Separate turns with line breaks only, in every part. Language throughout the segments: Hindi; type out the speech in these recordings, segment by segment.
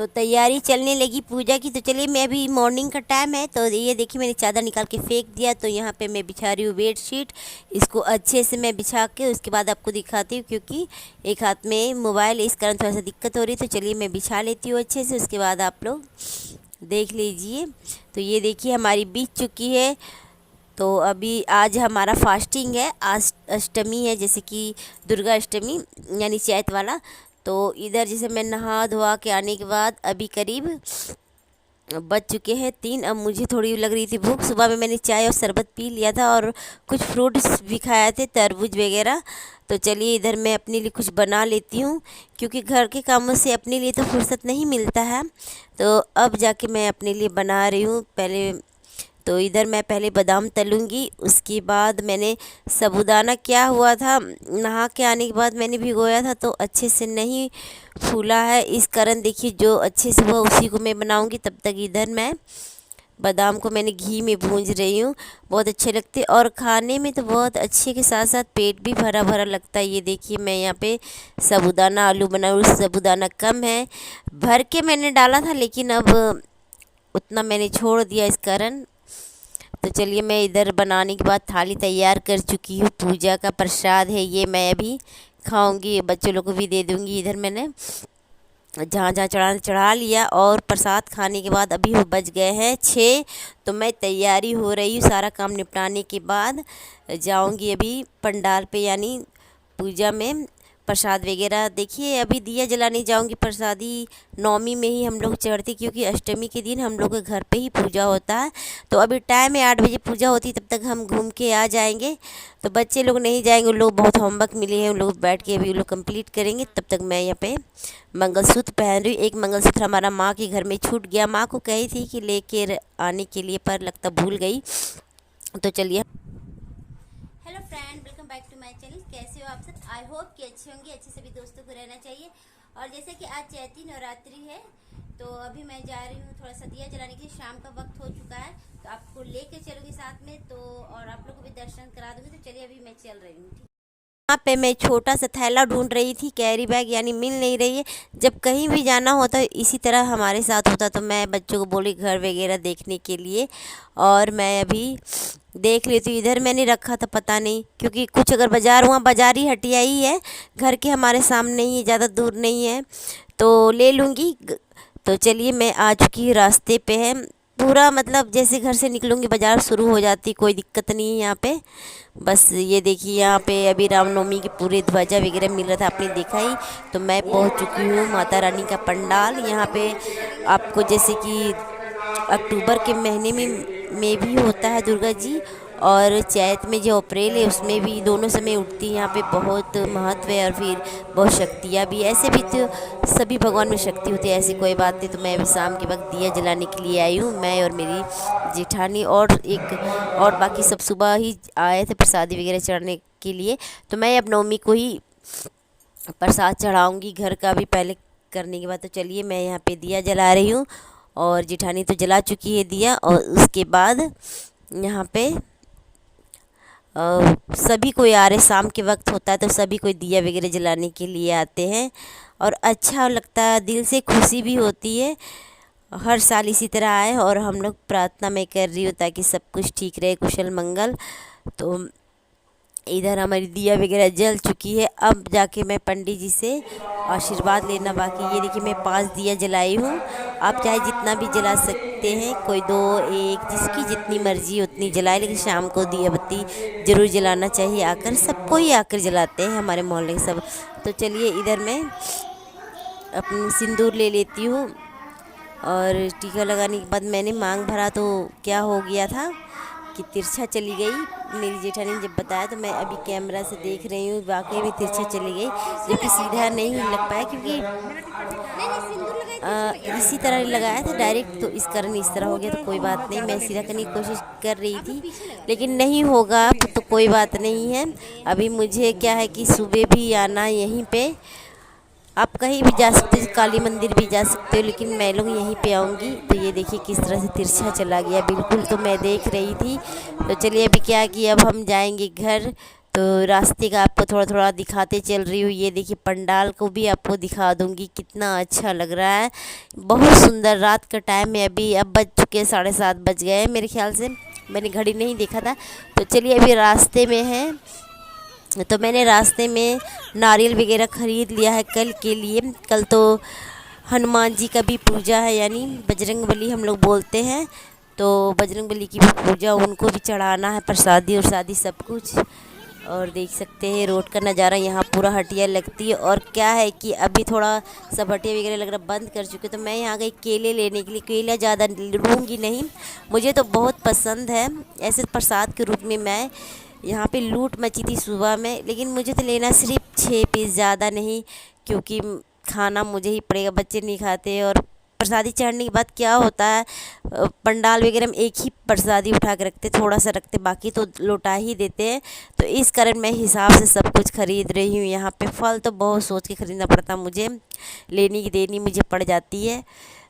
तैयारी चलने लगी पूजा की। तो चलिए, मैं अभी मॉर्निंग का टाइम है, तो ये देखिए मैंने चादर निकाल के फेंक दिया। तो यहाँ पे मैं बिछा रही हूँ बेड शीट। इसको अच्छे से मैं बिछा के उसके बाद आपको दिखाती हूँ, क्योंकि एक हाथ में मोबाइल, इस कारण थोड़ा सा दिक्कत हो रही है। तो चलिए मैं बिछा लेती हूँ अच्छे से, उसके बाद आप लोग देख लीजिए। तो ये देखिए हमारी बीत चुकी है। तो अभी आज हमारा फास्टिंग है, आज अष्टमी है, जैसे कि दुर्गा अष्टमी यानी चैत वाला। तो इधर जैसे मैं नहा धोवा के आने के बाद अभी करीब बज चुके हैं 3। अब मुझे थोड़ी लग रही थी भूख। सुबह में मैंने चाय और शरबत पी लिया था और कुछ फ्रूट्स भी खाए थे, तरबूज वगैरह। तो चलिए इधर मैं अपने लिए कुछ बना लेती हूँ, क्योंकि घर के कामों से अपने लिए तो फुर्सत नहीं मिलता है। तो अब जाके मैं अपने लिए बना रही हूँ पहले। तो इधर मैं पहले बादाम तलूँगी, उसके बाद मैंने साबूदाना, क्या हुआ था नहा के आने के बाद मैंने भिगोया था तो अच्छे से नहीं फूला है, इस कारण देखिए जो अच्छे से हुआ उसी को मैं बनाऊँगी। तब तक इधर मैं बादाम को मैंने घी में भूंज रही हूँ। बहुत अच्छे लगते और खाने में तो बहुत अच्छे, के साथ साथ पेट भी भरा भरा लगता है। ये देखिए मैं यहाँ पे साबूदाना आलू बना रही हूँ। साबूदाना कम है, भर के मैंने डाला था, लेकिन अब उतना मैंने छोड़ दिया इस कारण। तो चलिए मैं इधर बनाने के बाद थाली तैयार कर चुकी हूँ। पूजा का प्रसाद है ये, मैं अभी खाऊंगी, बच्चों लोग को भी दे दूंगी। इधर मैंने जहाँ जहाँ चढ़ा लिया, और प्रसाद खाने के बाद अभी बज गए हैं 6। तो मैं तैयारी हो रही हूँ, सारा काम निपटाने के बाद जाऊंगी अभी पंडाल पे, यानी पूजा में प्रसाद वगैरह। देखिए अभी दिया जलाने जाऊंगी, प्रसादी नौमी में ही हम लोग चढ़ते, क्योंकि अष्टमी के दिन हम लोग के घर पे ही पूजा होता है। तो अभी टाइम है 8 बजे पूजा होती, तब तक हम घूम के आ जाएंगे। तो बच्चे लोग नहीं जाएंगे, उन लोग बहुत होमवर्क मिले हैं, उन लोग बैठ के अभी उन लोग कंप्लीट करेंगे। तब तक मैं यहाँ पे मंगलसूत्र पहन रही हूँ। एक मंगलसूत्र हमारा माँ के घर में छूट गया, माँ को कही थी कि लेकर आने के लिए, पर लगता भूल गई। तो चलिए, hello friend, welcome back to my channel. कैसे हो आप सब? आई होप कि अच्छे होंगे। अच्छे सभी दोस्तों को रहना चाहिए। और जैसे कि आज चैती नवरात्रि है, तो अभी मैं जा रही हूँ थोड़ा सा दिया जलाने के लिए। शाम का वक्त हो चुका है, तो आपको लेके चलूँगी साथ में, तो और आप लोग को भी दर्शन करा दूँगी। तो चलिए अभी मैं चल रही हूँ। यहाँ पे मैं छोटा सा थैला ढूंढ रही थी, कैरी बैग, यानी मिल नहीं रही है। जब कहीं भी जाना होता है इसी तरह हमारे साथ होता, तो मैं बच्चों को बोली घर वगैरह देखने के लिए, और मैं अभी देख लेती हूँ। इधर मैंने रखा था, पता नहीं, क्योंकि कुछ अगर बाज़ार हुआ, बाज़ारी हटिया ही है, घर के हमारे सामने ही है, ज़्यादा दूर नहीं है, तो ले लूँगी। तो चलिए मैं आ चुकी, रास्ते पे है पूरा, मतलब जैसे घर से निकलूँगी बाज़ार शुरू हो जाती, कोई दिक्कत नहीं है यहाँ पे। बस ये देखिए यहाँ पे अभी रामनवमी के पूरे ध्वजा वगैरह मिल रहा था, आपने देखा ही। तो मैं पहुँच चुकी हूँ माता रानी का पंडाल। यहाँ पे आपको जैसे कि अक्टूबर के महीने में भी होता है दुर्गा जी, और चैत में जो अप्रैल है उसमें भी, दोनों समय उठती है। यहाँ पे बहुत महत्व है, और फिर बहुत शक्तियाँ भी, ऐसे भी तो सभी भगवान में शक्ति होती है, ऐसी कोई बात नहीं। तो मैं अभी शाम के वक्त दिया जलाने के लिए आई हूँ, मैं और मेरी जेठानी, और बाकी सब सुबह ही आए थे प्रसादी वगैरह चढ़ने के लिए। तो मैं अब नवमी को ही प्रसाद चढ़ाऊँगी, घर का भी पहले करने के बाद। तो चलिए मैं यहाँ पे दिया जला रही हूँ, और जेठानी तो जला चुकी है दिया। और उसके बाद यहाँ पे सभी कोई आ रहे, शाम के वक्त होता है तो सभी कोई दिया वगैरह जलाने के लिए आते हैं, और अच्छा लगता है, दिल से खुशी भी होती है। हर साल इसी तरह आए, और हम लोग प्रार्थना में कर रही हूँ ताकि सब कुछ ठीक रहे, कुशल मंगल। तो इधर हमारी दिया वगैरह जल चुकी है, अब जाके मैं पंडित जी से आशीर्वाद लेना बाकी। ये देखिए मैं 5 दिया जलाई हूँ, आप चाहे जितना भी जला सकते हैं, कोई 2, 1, जिसकी जितनी मर्जी उतनी जलाए, लेकिन शाम को दिया बत्ती ज़रूर जलाना चाहिए। आकर सबको ही आकर जलाते हैं हमारे मोहल्ले के सब। तो चलिए इधर मैं अपनी सिंदूर ले लेती हूँ, और टीका लगाने के बाद मैंने मांग भरा, तो क्या हो गया था कि तिरछा चली गई। मेरी जेठानी ने जब बताया, तो मैं अभी कैमरा से देख रही हूँ, वाकई में तिरछा चली गई, जबकि सीधा नहीं लग पाया, क्योंकि इसी तरह लगाया था डायरेक्ट, तो इस कारण इस तरह हो गया। तो कोई बात नहीं, मैं सीधा करने की कोशिश कर रही थी, लेकिन नहीं होगा तो कोई बात नहीं है। अभी मुझे क्या है कि सुबह भी आना यहीं पे, आप कहीं भी जा सकते हो, काली मंदिर भी जा सकते हो, लेकिन मैं लोग यहीं पे आऊँगी। तो ये देखिए किस तरह से तिरछा चला गया बिल्कुल, तो मैं देख रही थी। तो चलिए अभी क्या कि अब हम जाएंगे घर। तो रास्ते का आपको थोड़ा थोड़ा दिखाते चल रही हूँ। ये देखिए पंडाल को भी आपको दिखा दूँगी, कितना अच्छा लग रहा है, बहुत सुंदर। रात का टाइम है, अभी अब बज चुके हैं 7:30 बज गए हैं मेरे ख्याल से, मैंने घड़ी नहीं देखा था। तो चलिए अभी रास्ते में हैं, तो मैंने रास्ते में नारियल वगैरह ख़रीद लिया है कल के लिए। कल तो हनुमान जी का भी पूजा है, यानी बजरंगबली हम लोग बोलते हैं, तो बजरंगबली की भी पूजा, उनको भी चढ़ाना है प्रसादी और शादी सब कुछ। और देख सकते हैं रोड का नज़ारा, यहाँ पूरा हटिया लगती है। और क्या है कि अभी थोड़ा सब हटिया वगैरह लग रहा बंद कर चुके, तो मैं यहाँ गई केले लेने के लिए। केला ज़्यादा लूँगी नहीं, मुझे तो बहुत पसंद है ऐसे प्रसाद के रूप में। मैं यहाँ पे लूट मची थी सुबह में, लेकिन मुझे तो लेना सिर्फ 6 पीस, ज़्यादा नहीं, क्योंकि खाना मुझे ही पड़ेगा, बच्चे नहीं खाते। और प्रसादी चढ़ने के बाद क्या होता है, पंडाल वगैरह में एक ही प्रसादी उठा के रखते, थोड़ा सा रखते, बाकी तो लौटा ही देते हैं। तो इस कारण मैं हिसाब से सब कुछ ख़रीद रही हूँ। यहाँ पे फल तो बहुत सोच के ख़रीदना पड़ता मुझे, लेनी की देनी मुझे पड़ जाती है।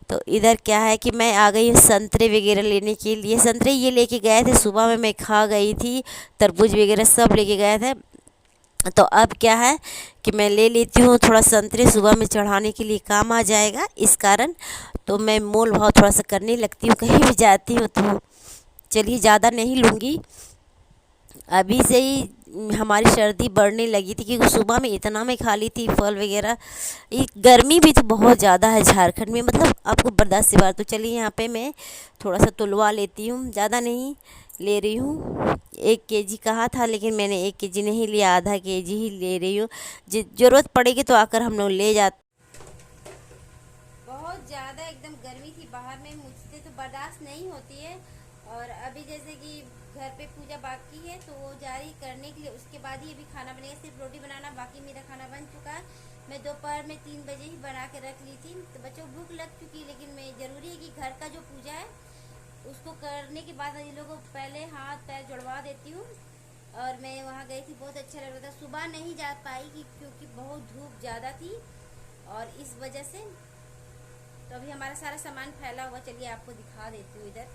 तो इधर क्या है कि मैं आ गई हूँ संतरे वगैरह लेने के लिए। संतरे ये लेके गए थे सुबह में, मैं खा गई थी, तरबूज वगैरह सब लेके गए थे। तो अब क्या है कि मैं ले लेती हूँ थोड़ा संतरे, सुबह में चढ़ाने के लिए काम आ जाएगा, इस कारण तो मैं मोल भाव थोड़ा सा करने लगती हूँ कहीं भी जाती हूँ। तो चलिए ज़्यादा नहीं लूँगी, अभी से ही हमारी सर्दी बढ़ने लगी थी, क्योंकि सुबह में इतना मैं खा ली थी फल वगैरह। ये गर्मी भी तो बहुत ज़्यादा है झारखंड में, मतलब आपको बर्दाश्त से बाहर। तो चलिए यहाँ पे मैं थोड़ा सा तुलवा लेती हूँ, ज़्यादा नहीं ले रही हूँ। 1 केजी कहा था, लेकिन मैंने 1 केजी नहीं लिया, आधा केजी ही ले रही हूँ। ज़रूरत पड़ेगी तो आकर हम लोग ले जाते। बहुत ज़्यादा एकदम गर्मी थी बाहर में, मुझसे तो बर्दाश्त नहीं होती है। और अभी जैसे कि घर पे पूजा बाकी है, तो वो जारी करने के लिए उसके बाद ही अभी खाना बनेगा। सिर्फ रोटी बनाना बाकी, मेरा खाना बन चुका है। मैं दोपहर में 3 बजे ही बना के रख ली थी, तो बच्चों को भूख लग चुकी, लेकिन मैं ज़रूरी है कि घर का जो पूजा है उसको करने के बाद इन लोगों को पहले हाथ पैर जुड़वा देती हूँ। और मैं वहाँ गई थी, बहुत अच्छा लग रहा था। सुबह नहीं जा पाई क्योंकि बहुत धूप ज़्यादा थी, और इस वजह से तो अभी हमारा सारा सामान फैला हुआ, चलिए आपको दिखा देती हूँ। इधर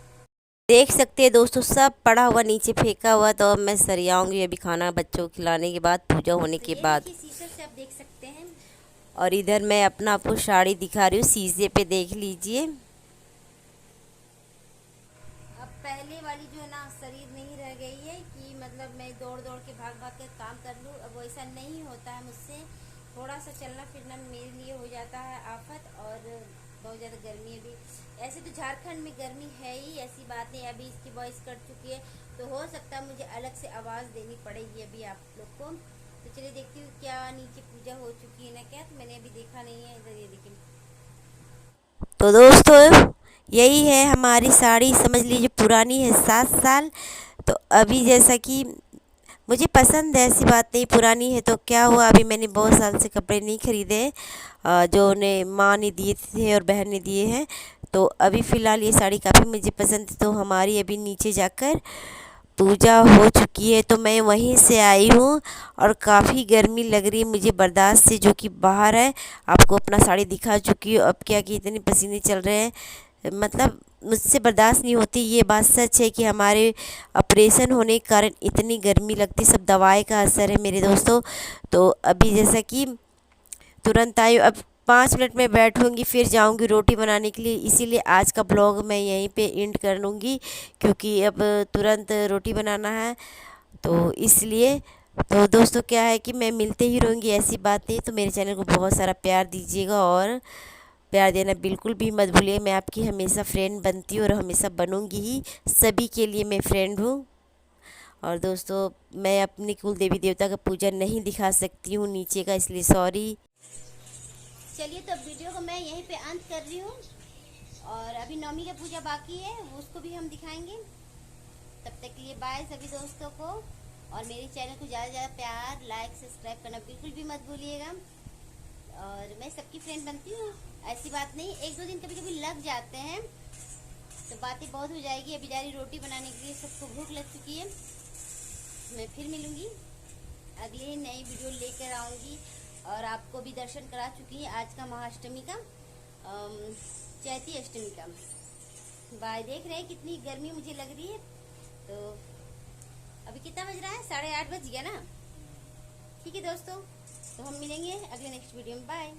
देख सकते हैं दोस्तों, सब पड़ा हुआ नीचे फेंका हुआ। तो अब मैं सरियाऊँगी अभी खाना बच्चों को खिलाने के बाद, पूजा होने के बाद। शीशे से आप देख सकते हैं। और इधर मैं अपना आपको साड़ी दिखा रही हूँ, शीशे पे देख लीजिए। अब पहले वाली जो है ना शरीर नहीं रह गई है कि मतलब मैं दौड़ दौड़ के भाग भाग के काम कर लूँ, अब वैसा नहीं होता है मुझसे। थोड़ा सा चलना फिरना मेरे लिए हो जाता है आफत, और बहुत ज़्यादा गर्मी है अभी। ऐसे तो झारखंड में गर्मी है ही, ऐसी बात नहीं। अभी इसकी वॉइस कट चुकी है, तो हो सकता है मुझे अलग से आवाज़ देनी पड़ेगी अभी आप लोग को। तो चलिए देखती हूँ क्या नीचे पूजा हो चुकी है ना क्या, तो मैंने अभी देखा नहीं है। इधर ये देखिए, तो दोस्तों यही है हमारी साड़ी, समझ लीजिए पुरानी है 7 साल। तो अभी जैसा कि मुझे पसंद है, ऐसी बात नहीं, पुरानी है तो क्या हुआ, अभी मैंने बहुत साल से कपड़े नहीं खरीदे, जो उन्हें माँ ने दिए थे और बहन ने दिए हैं। तो अभी फ़िलहाल ये साड़ी काफ़ी मुझे पसंद है। तो हमारी अभी नीचे जाकर पूजा हो चुकी है, तो मैं वहीं से आई हूँ, और काफ़ी गर्मी लग रही है मुझे बर्दाश्त से, जो कि बाहर है। आपको अपना साड़ी दिखा चुकी हूँ, अब क्या कि इतने पसीने चल रहे हैं, मतलब मुझसे बर्दाश्त नहीं होती। ये बात सच है कि हमारे ऑपरेशन होने के कारण इतनी गर्मी लगती, सब दवाई का असर है मेरे दोस्तों। तो अभी जैसा कि तुरंत आई, अब 5 मिनट में बैठूंगी, फिर जाऊंगी रोटी बनाने के लिए। इसीलिए आज का ब्लॉग मैं यहीं पे एंड कर लूँगी, क्योंकि अब तुरंत रोटी बनाना है, तो इसलिए। तो दोस्तों क्या है कि मैं मिलते ही रहूँगी, ऐसी बात नहीं। तो मेरे चैनल को बहुत सारा प्यार दीजिएगा, और प्यार देना बिल्कुल भी मत भूलिए। मैं आपकी हमेशा फ्रेंड बनती हूँ और हमेशा बनूँगी ही, सभी के लिए मैं फ्रेंड हूँ। और दोस्तों मैं अपनी कुल देवी देवता का पूजा नहीं दिखा सकती हूँ नीचे का, इसलिए सॉरी। चलिए तो वीडियो को मैं यहीं पे अंत कर रही हूँ, और अभी नवमी का पूजा बाकी है, उसको भी हम दिखाएंगे। तब तक के लिए बाय सभी दोस्तों को, और मेरे चैनल को ज़्यादा से ज़्यादा प्यार, लाइक, सब्सक्राइब करना बिल्कुल भी मत भूलिएगा। और मैं सबकी फ्रेंड बनती हूँ, ऐसी बात नहीं। 1-2 दिन कभी कभी लग जाते हैं, तो बातें बहुत हो जाएगी। अभी जा रही रोटी बनाने के लिए, सबको भूख लग चुकी है। मैं फिर मिलूँगी, अगले नई वीडियो लेकर आऊँगी, और आपको भी दर्शन करा चुकी है आज का महाअष्टमी का, चैती अष्टमी का। बाय, देख रहे हैं कितनी गर्मी मुझे लग रही है। तो अभी कितना बज रहा है, 8:30 बज गया ना। ठीक है दोस्तों, तो हम मिलेंगे अगले नेक्स्ट वीडियो में। बाय।